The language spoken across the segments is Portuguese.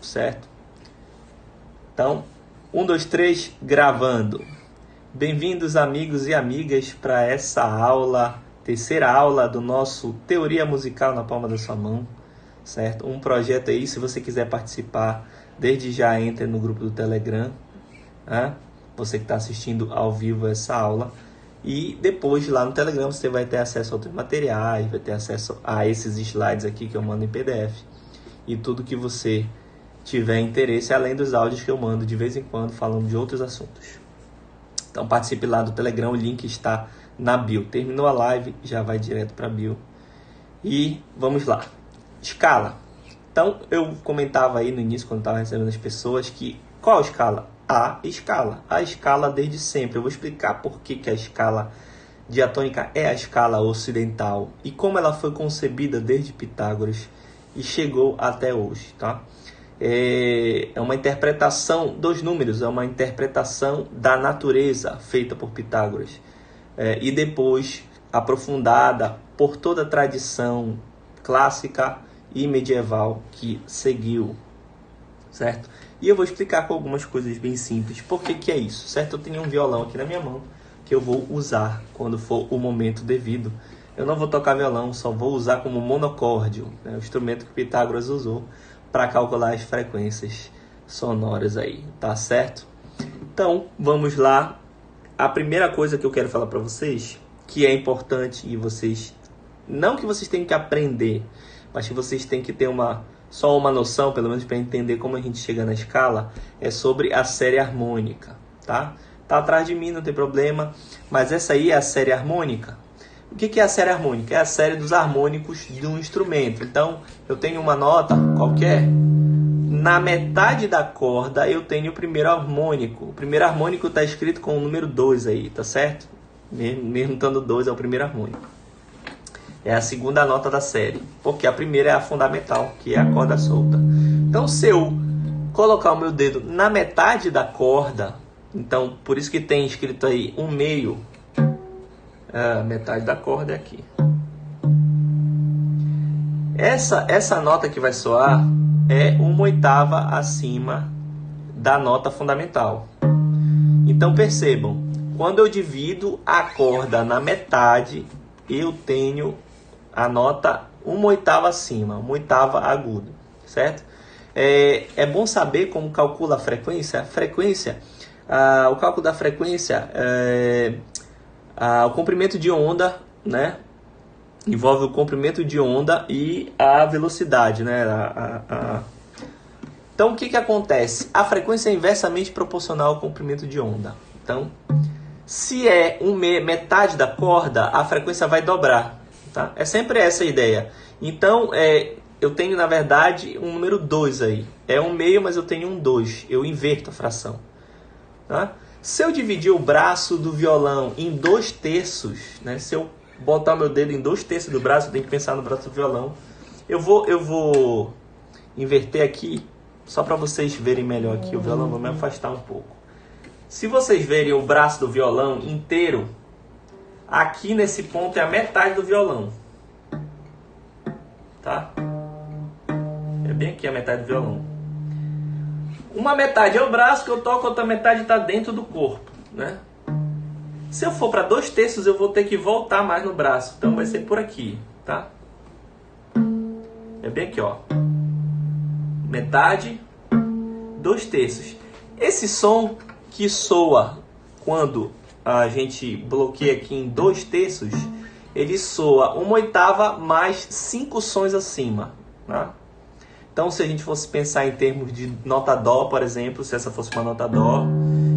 certo? Então, 1, 2, 3, gravando. Bem-vindos, amigos e amigas, para essa aula, terceira aula do nosso Teoria Musical na Palma da Sua Mão, certo? Um projeto aí, se você quiser participar, desde já entre no grupo do Telegram, né? Você que está assistindo ao vivo essa aula. E depois, lá no Telegram, você vai ter acesso a outros materiais, vai ter acesso a esses slides aqui que eu mando em PDF. E tudo que você tiver interesse, além dos áudios que eu mando de vez em quando, falando de outros assuntos. Então participe lá do Telegram, o link está na bio. Terminou a live, já vai direto para a bio. E vamos lá. Escala. Então eu comentava aí no início, quando estava recebendo as pessoas, que qual escala? A escala. A escala desde sempre. Eu vou explicar por que a escala diatônica é a escala ocidental e como ela foi concebida desde Pitágoras e chegou até hoje, tá? É uma interpretação dos números, é uma interpretação da natureza feita por Pitágoras e depois aprofundada por toda a tradição clássica e medieval que seguiu, certo? E eu vou explicar com algumas coisas bem simples por que é isso, certo? Eu tenho um violão aqui na minha mão que eu vou usar quando for o momento devido. Eu não vou tocar violão, só vou usar como monocórdio, né? O instrumento que Pitágoras usou para calcular as frequências sonoras aí, tá certo? Então, vamos lá. A primeira coisa que eu quero falar para vocês, que é importante e vocês, não que vocês tenham que aprender, mas que vocês têm que ter só uma noção, pelo menos para entender como a gente chega na escala, é sobre a série harmônica, tá? Tá atrás de mim, não tem problema, mas essa aí é a série harmônica. O que é a série harmônica? É a série dos harmônicos de um instrumento. Então, eu tenho uma nota qualquer, na metade da corda eu tenho o primeiro harmônico. O primeiro harmônico está escrito com o número 2 aí, tá certo? Mesmo estando 2 é o primeiro harmônico. É a segunda nota da série, porque a primeira é a fundamental, que é a corda solta. Então, se eu colocar o meu dedo na metade da corda, então, por isso que tem escrito aí 1/2, a metade da corda é aqui. Essa nota que vai soar é 1/8 acima da nota fundamental. Então percebam, quando eu divido a corda na metade, eu tenho a nota 1/8 acima, 1/8 agudo, certo? É bom saber como calcula a frequência. O cálculo da frequência o comprimento de onda, né? Envolve o comprimento de onda e a velocidade, né? Então, o que acontece? A frequência é inversamente proporcional ao comprimento de onda. Então, se é metade da corda, a frequência vai dobrar, tá? É sempre essa a ideia. Então, eu tenho, na verdade, um número 2 aí. É 1/2, mas eu tenho um 2. Eu inverto a fração, tá? Se eu dividir o braço do violão em 2/3, né? Se eu botar meu dedo em 2/3 do braço, eu tenho que pensar no braço do violão. Eu vou inverter aqui, só para vocês verem melhor aqui o violão. Vou me afastar um pouco. Se vocês verem o braço do violão inteiro, aqui nesse ponto é a metade do violão, tá? É bem aqui a metade do violão. Uma metade é o braço que eu toco, outra metade está dentro do corpo, né? Se eu for para 2/3, eu vou ter que voltar mais no braço. Então vai ser por aqui, tá? É bem aqui, ó. Metade, 2/3. Esse som que soa quando a gente bloqueia aqui em 2/3, ele soa 1/8 mais 5 sons acima, tá? Então, se a gente fosse pensar em termos de nota dó, por exemplo, se essa fosse uma nota dó,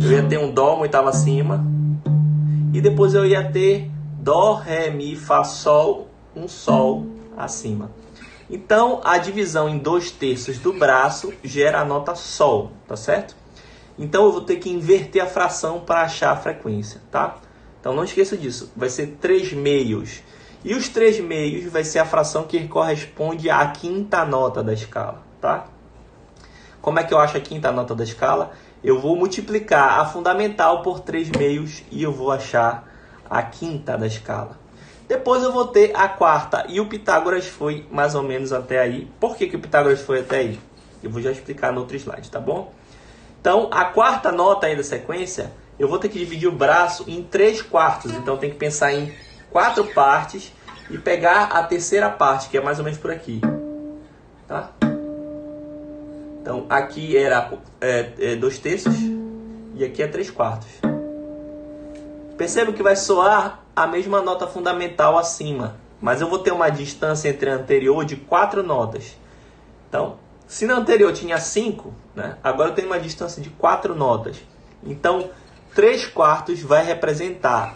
eu ia ter um dó 1/8 acima, e depois eu ia ter dó, ré, mi, fá, sol, um sol acima. Então, a divisão em 2/3 do braço gera a nota sol, tá certo? Então, eu vou ter que inverter a fração para achar a frequência, tá? Então, não esqueça disso. Vai ser 3/2. E os 3/2 vai ser a fração que corresponde à quinta nota da escala, tá? Como é que eu acho a quinta nota da escala? Eu vou multiplicar a fundamental por 3/2 e eu vou achar a quinta da escala. Depois eu vou ter a quarta, e o Pitágoras foi mais ou menos até aí. Por que o Pitágoras foi até aí? Eu vou já explicar no outro slide, tá bom? Então, a quarta nota aí da sequência, eu vou ter que dividir o braço em 3/4. Então, tem que pensar em 4 partes e pegar a terceira parte, que é mais ou menos por aqui. Tá? Então, aqui era 2/3 e aqui é 3/4. Perceba que vai soar a mesma nota fundamental acima, mas eu vou ter uma distância entre a anterior de 4 notas. Então, se na anterior tinha 5, né, agora eu tenho uma distância de 4 notas. Então, 3/4 vai representar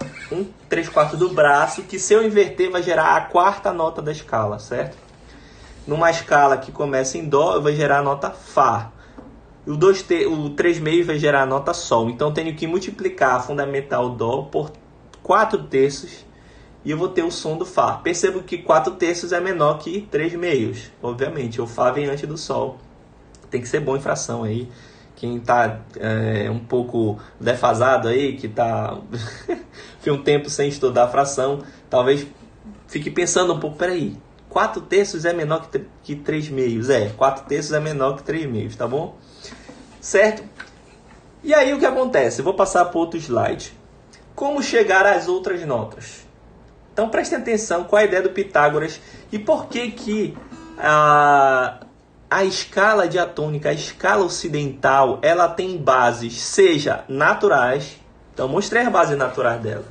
3/4 do braço, que se eu inverter vai gerar a quarta nota da escala, certo? Numa escala que começa em Dó, eu vou gerar a nota Fá. O 3/2 vai gerar a nota Sol. Então, eu tenho que multiplicar a fundamental Dó por 4/3 e eu vou ter o som do Fá. Percebo que 4/3 é menor que 3/2. Obviamente, o Fá vem antes do Sol. Tem que ser bom em fração aí. Quem está um pouco defasado aí, que está um tempo sem estudar fração, talvez fique pensando um pouco, peraí, 4/3 é menor que 3/2. 4/3 é menor que 3/2, tá bom? Certo? E aí o que acontece? Eu vou passar para outro slide. Como chegar às outras notas? Então prestem atenção qual é a ideia do Pitágoras e por que a escala diatônica, a escala ocidental, ela tem bases, seja naturais. Então mostrei as bases naturais dela.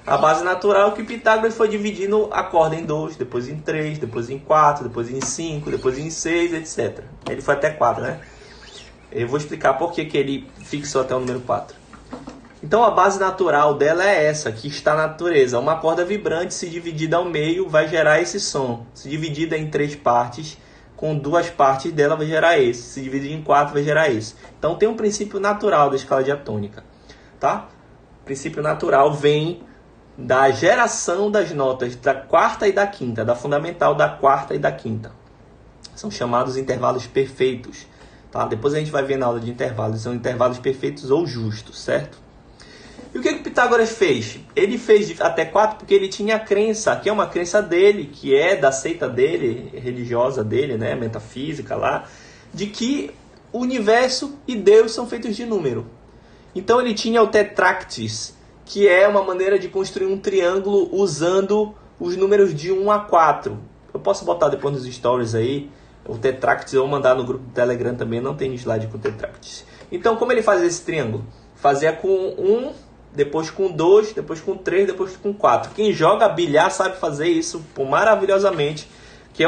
A base natural é que Pitágoras foi dividindo a corda em 2, depois em 3, depois em 4, depois em 5, depois em 6, etc. Ele foi até 4, né? Eu vou explicar por que ele fixou até o número 4. Então a base natural dela é essa, que está na natureza. Uma corda vibrante, se dividida ao meio, vai gerar esse som. Se dividida em 3 partes, com 2 partes dela vai gerar esse. Se dividir em 4 vai gerar esse. Então tem um princípio natural da escala diatônica. Tá? O princípio natural vem da geração das notas da quarta e da quinta, da fundamental da quarta e da quinta. São chamados intervalos perfeitos. Tá? Depois a gente vai ver na aula de intervalos. São intervalos perfeitos ou justos, certo? E o que Pitágoras fez? Ele fez até 4 porque ele tinha a crença, que é uma crença dele, que é da seita dele, religiosa dele, né, metafísica lá, de que o universo e Deus são feitos de número. Então ele tinha o tetractis, que é uma maneira de construir um triângulo usando os números de 1 a 4. Eu posso botar depois nos stories aí, o tetractis, ou mandar no grupo do Telegram também, não tem slide com tetractis. Então como ele fazia esse triângulo? Fazia com 1, depois com 2, depois com 3, depois com 4. Quem joga bilhar sabe fazer isso maravilhosamente, que é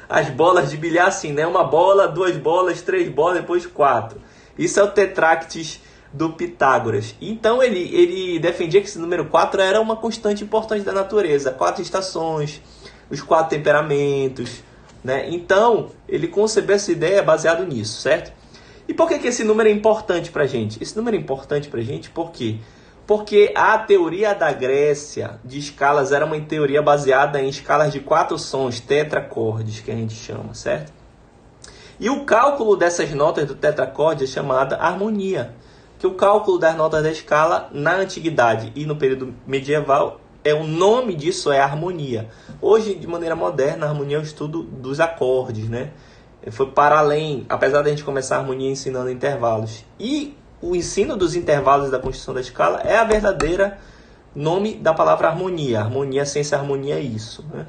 as bolas de bilhar assim, né? 1 bola, 2 bolas, 3 bolas, depois 4. Isso é o tetractis do Pitágoras. Então ele defendia que esse número 4 era uma constante importante da natureza. 4 estações, os 4 temperamentos, né? Então ele concebeu essa ideia baseado nisso, certo? E por que esse número é importante para a gente? Esse número é importante para a gente por quê? Porque a teoria da Grécia de escalas era uma teoria baseada em escalas de 4 sons, tetracordes, que a gente chama, certo? E o cálculo dessas notas do tetracorde é chamada harmonia. Que o cálculo das notas da escala na antiguidade e no período medieval, o nome disso é harmonia. Hoje, de maneira moderna, a harmonia é o estudo dos acordes, né? Foi para além, apesar de a gente começar a harmonia ensinando intervalos. E o ensino dos intervalos da construção da escala é a verdadeira nome da palavra harmonia. Harmonia, ciência, harmonia é isso, né?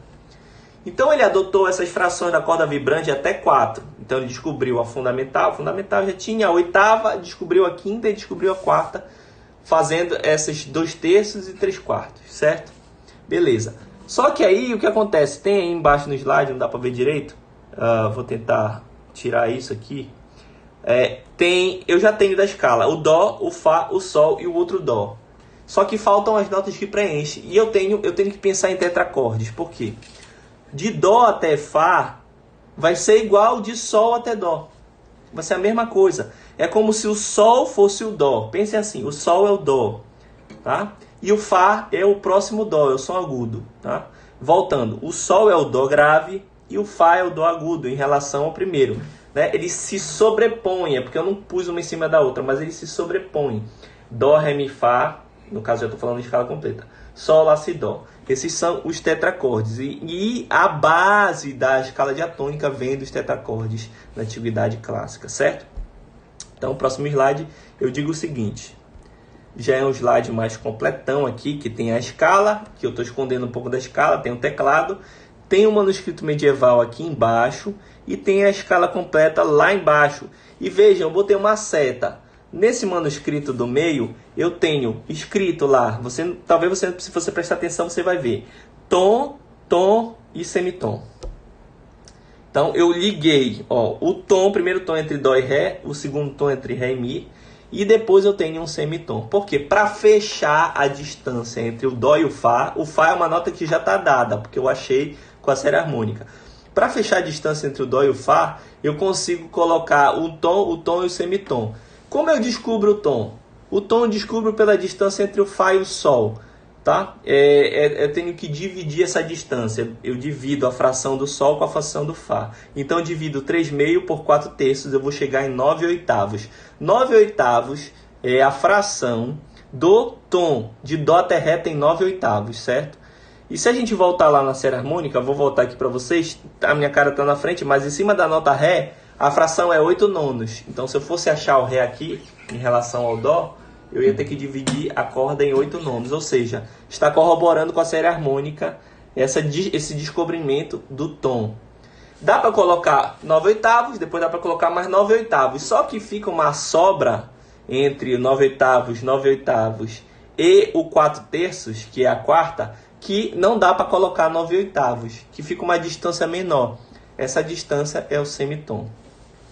Então ele adotou essas frações da corda vibrante até 4. Então ele descobriu a fundamental já tinha a oitava, descobriu a quinta e descobriu a quarta, fazendo essas 2/3 e 3/4, certo? Beleza. Só que aí o que acontece? Tem aí embaixo no slide, não dá para ver direito. Vou tentar tirar isso aqui. Eu já tenho da escala o Dó, o Fá, o Sol e o outro Dó. Só que faltam as notas que preenchem. E eu tenho que pensar em tetracordes. Por quê? De Dó até Fá vai ser igual de Sol até Dó. Vai ser a mesma coisa. É como se o Sol fosse o Dó. Pense assim, o Sol é o Dó, tá? E o Fá é o próximo Dó, é o som agudo, tá? Voltando, o Sol é o Dó grave e o Fá é o Dó agudo em relação ao primeiro, né? Eles se sobrepõem, porque eu não pus uma em cima da outra, mas eles se sobrepõem. Dó, Ré, Mi, Fá, no caso eu estou falando de escala completa. Sol, Lá, Si, Dó. Esses são os tetracordes. E a base da escala diatônica vem dos tetracordes na Antiguidade Clássica, certo? Então, o próximo slide eu digo o seguinte. Já é um slide mais completão aqui, que tem a escala, que eu estou escondendo um pouco da escala, tem o teclado, tem o manuscrito medieval aqui embaixo e tem a escala completa lá embaixo. E vejam, eu botei uma seta. Nesse manuscrito do meio, eu tenho escrito lá, talvez se você prestar atenção, você vai ver tom, tom e semitom. Então, eu liguei o tom, o primeiro tom entre dó e ré, o segundo tom entre ré e mi, e depois eu tenho um semitom. Por quê? Para fechar a distância entre o dó e o fá é uma nota que já está dada, porque eu achei com a série harmônica. Para fechar a distância entre o dó e o fá, eu consigo colocar o tom e o semitom. Como eu descubro o tom? O tom eu descubro pela distância entre o fá e o sol. Tá? Eu tenho que dividir essa distância. Eu divido a fração do sol com a fração do fá. Então eu divido 3/2 por 4/3, eu vou chegar em 9/8. 9/8 é a fração do tom de dó até ré, tem 9/8, certo? E se a gente voltar lá na série harmônica, eu vou voltar aqui para vocês, a minha cara está na frente, mas em cima da nota ré, a fração é 8/9. Então se eu fosse achar o ré aqui, em relação ao dó, eu ia ter que dividir a corda em 8/9, ou seja, está corroborando com a série harmônica esse descobrimento do tom. Dá para colocar 9/8, depois dá para colocar mais 9/8, só que fica uma sobra entre 9/8, 9/8 e o 4/3, que é a quarta, que não dá para colocar 9/8, que fica uma distância menor. Essa distância é o semitom.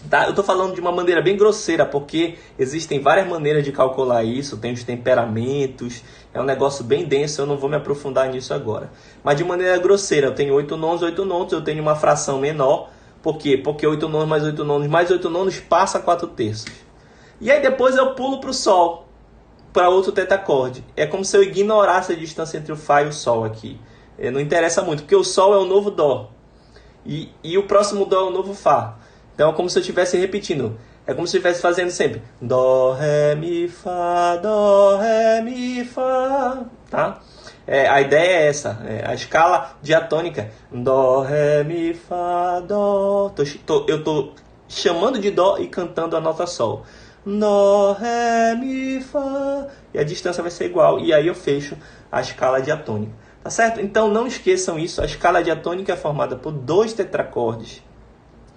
Tá? Eu estou falando de uma maneira bem grosseira, porque existem várias maneiras de calcular isso, tem os temperamentos, é um negócio bem denso, eu não vou me aprofundar nisso agora. Mas de maneira grosseira, eu tenho 8/9, eu tenho uma fração menor. Por quê? Porque 8/9 mais 8/9 mais 8/9 passa 4/3. E aí depois eu pulo para o sol, para outro tetacorde. É como se eu ignorasse a distância entre o fá e o sol aqui. Não interessa muito, porque o sol é o novo dó. E o próximo dó é o novo fá. Então é como se eu estivesse repetindo. É como se eu estivesse fazendo sempre dó, ré, mi, fá, dó, ré, mi, fá. Tá? A ideia é essa. A escala diatônica. Dó, ré, mi, fá, dó. Eu estou chamando de dó e cantando a nota sol. Dó, ré, mi, fá. E a distância vai ser igual. E aí eu fecho a escala diatônica. Tá certo? Então não esqueçam isso. A escala diatônica é formada por 2 tetracordes.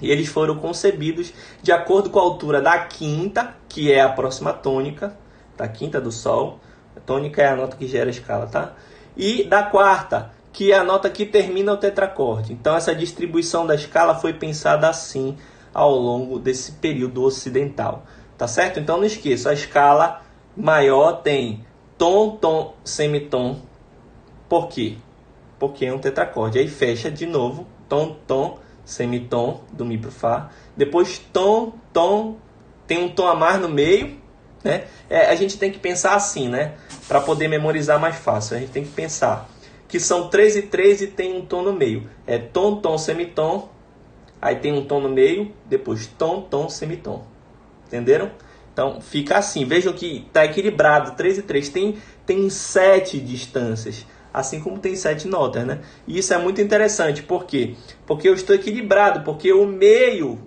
E eles foram concebidos de acordo com a altura da quinta, que é a próxima tônica, da quinta do sol. A tônica é a nota que gera a escala, tá? E da quarta, que é a nota que termina o tetracorde. Então essa distribuição da escala foi pensada assim ao longo desse período ocidental. Tá certo? Então não esqueça, a escala maior tem tom, tom, semitom. Por quê? Porque é um tetracorde. Aí fecha de novo, tom, tom, semitom, do mi pro fá. Depois tom, tom, tem um tom a mais no meio, né? A gente tem que pensar assim, né? Para poder memorizar mais fácil. A gente tem que pensar que são 3 e 3 e tem um tom no meio. É tom, tom, semitom. Aí tem um tom no meio, depois tom, tom, semitom. Entenderam? Então fica assim. Vejam que está equilibrado. 3 e 3 tem 7 distâncias. Assim como tem 7 notas, né? E isso é muito interessante. Por quê? Porque eu estou equilibrado. Porque o meio,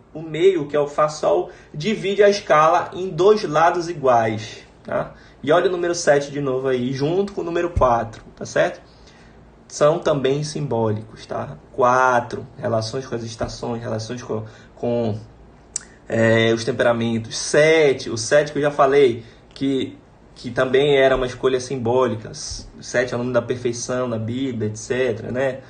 que é o Fá Sol, divide a escala em 2 lados iguais. Tá? E olha o número 7 de novo aí, junto com o número 4. Tá certo? São também simbólicos, tá? 4, relações com as estações, relações com os temperamentos. 7, o 7 que eu já falei, que também era uma escolha simbólica. 7 é o número da perfeição na Bíblia, etc. Né?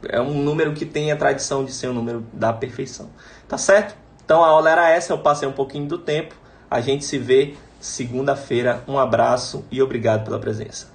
É um número que tem a tradição de ser um número da perfeição. Tá certo? Então a aula era essa, eu passei um pouquinho do tempo. A gente se vê segunda-feira. Um abraço e obrigado pela presença.